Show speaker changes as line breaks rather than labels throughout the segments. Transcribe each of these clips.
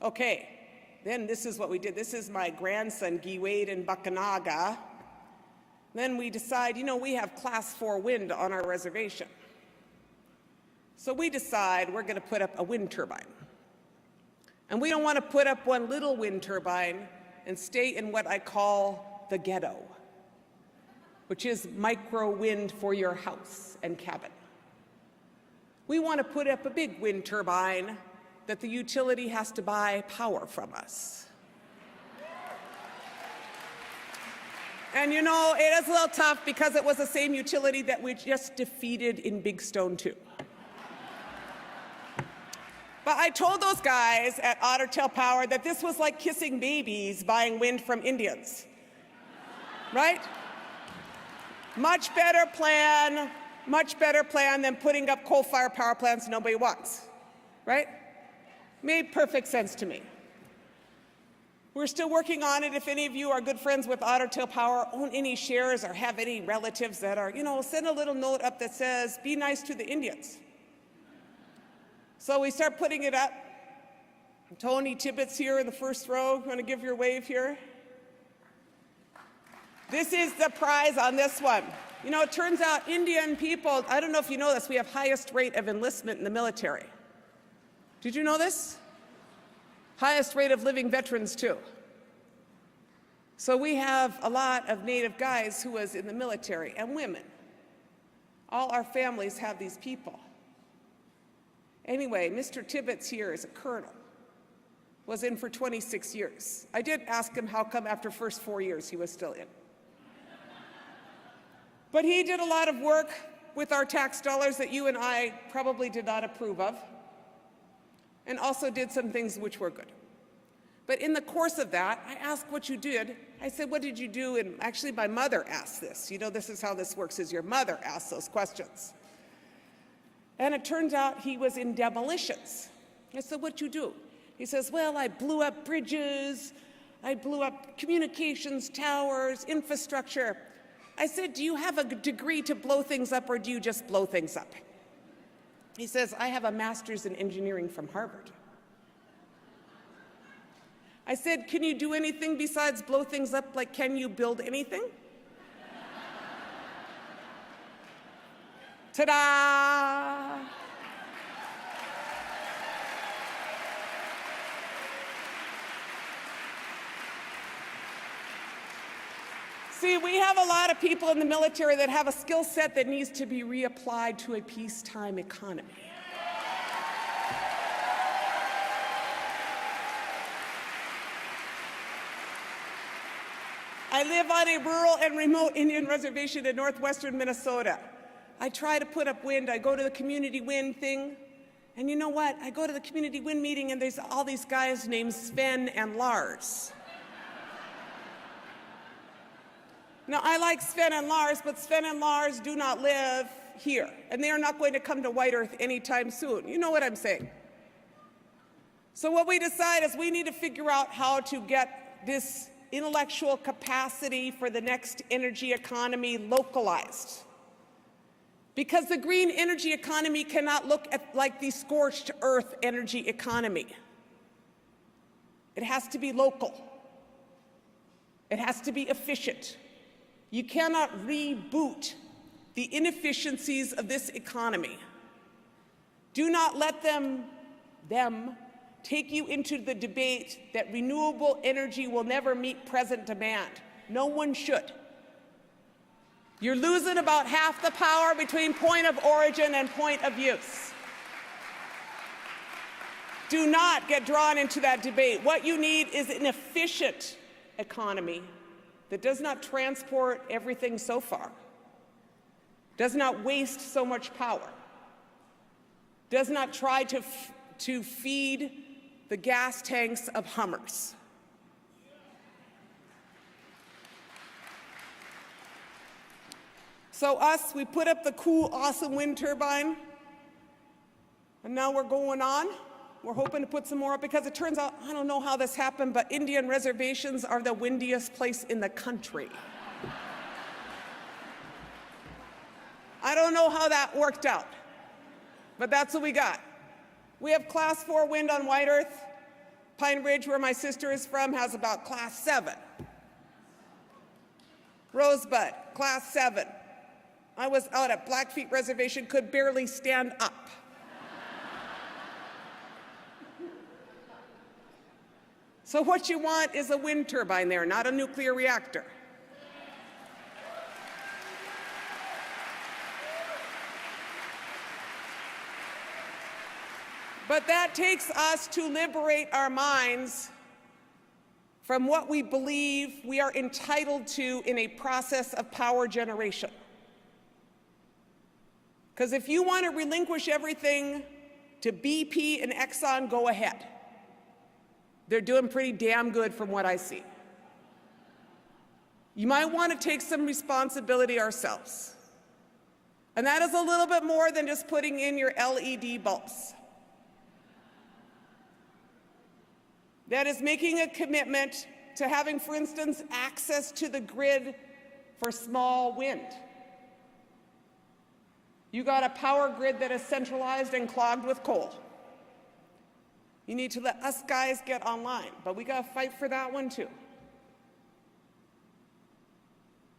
Okay, then this is what we did. This is my grandson, Guy Wade in Buckanaga. Then we decide, we have class 4 wind on our reservation. So we decide we're going to put up a wind turbine. And we don't want to put up one little wind turbine and stay in what I call the ghetto, which is micro wind for your house and cabin. We want to put up a big wind turbine that the utility has to buy power from us. And it is a little tough because it was the same utility that we just defeated in Big Stone 2. But I told those guys at Ottertail Power that this was like kissing babies buying wind from Indians, right? Much better plan than putting up coal-fired power plants nobody wants, right? Made perfect sense to me. We're still working on it. If any of you are good friends with Ottertail Power, own any shares, or have any relatives that are, send a little note up that says, be nice to the Indians. So we start putting it up. Tony Tibbetts here in the first row. You want to give your wave here? This is the prize on this one. It turns out Indian people, I don't know if you know this, we have highest rate of enlistment in the military. Did you know this? Highest rate of living veterans, too. So we have a lot of Native guys who was in the military, and women. All our families have these people. Anyway, Mr. Tibbetts here is a colonel, was in for 26 years. I did ask him how come after first 4 years he was still in. But he did a lot of work with our tax dollars that you and I probably did not approve of, and also did some things which were good. But in the course of that, I asked what you did. I said, what did you do? And actually, my mother asked this. This is how this works, is your mother asks those questions. And it turns out he was in demolitions. I said, what'd you do? He says, well, I blew up bridges, I blew up communications towers, infrastructure. I said, do you have a degree to blow things up, or do you just blow things up? He says, I have a master's in engineering from Harvard. I said, can you do anything besides blow things up? Like, can you build anything? Ta-da! See, we have a lot of people in the military that have a skill set that needs to be reapplied to a peacetime economy. I live on a rural and remote Indian reservation in northwestern Minnesota. I try to put up wind. I go to the community wind thing. And you know what? I go to the community wind meeting, and there's all these guys named Sven and Lars. Now, I like Sven and Lars, but Sven and Lars do not live here, and they are not going to come to White Earth anytime soon. You know what I'm saying? So what we decide is we need to figure out how to get this intellectual capacity for the next energy economy localized. Because the green energy economy cannot look like the scorched earth energy economy. It has to be local. It has to be efficient. You cannot reboot the inefficiencies of this economy. Do not let them take you into the debate that renewable energy will never meet present demand. No one should. You're losing about half the power between point of origin and point of use. Do not get drawn into that debate. What you need is an efficient economy that does not transport everything so far, does not waste so much power, does not try to feed the gas tanks of Hummers. So we put up the cool, awesome wind turbine, and now we're going on. We're hoping to put some more up because it turns out, I don't know how this happened, but Indian reservations are the windiest place in the country. I don't know how that worked out, but that's what we got. We have class 4 wind on White Earth. Pine Ridge, where my sister is from, has about class 7. Rosebud, class 7. I was out at Blackfeet Reservation, could barely stand up. So what you want is a wind turbine there, not a nuclear reactor. But that takes us to liberate our minds from what we believe we are entitled to in a process of power generation. Because if you want to relinquish everything to BP and Exxon, go ahead. They're doing pretty damn good from what I see. You might want to take some responsibility ourselves. And that is a little bit more than just putting in your LED bulbs. That is making a commitment to having, for instance, access to the grid for small wind. You got a power grid that is centralized and clogged with coal. You need to let us guys get online, but we got to fight for that one too.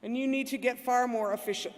And you need to get far more efficient.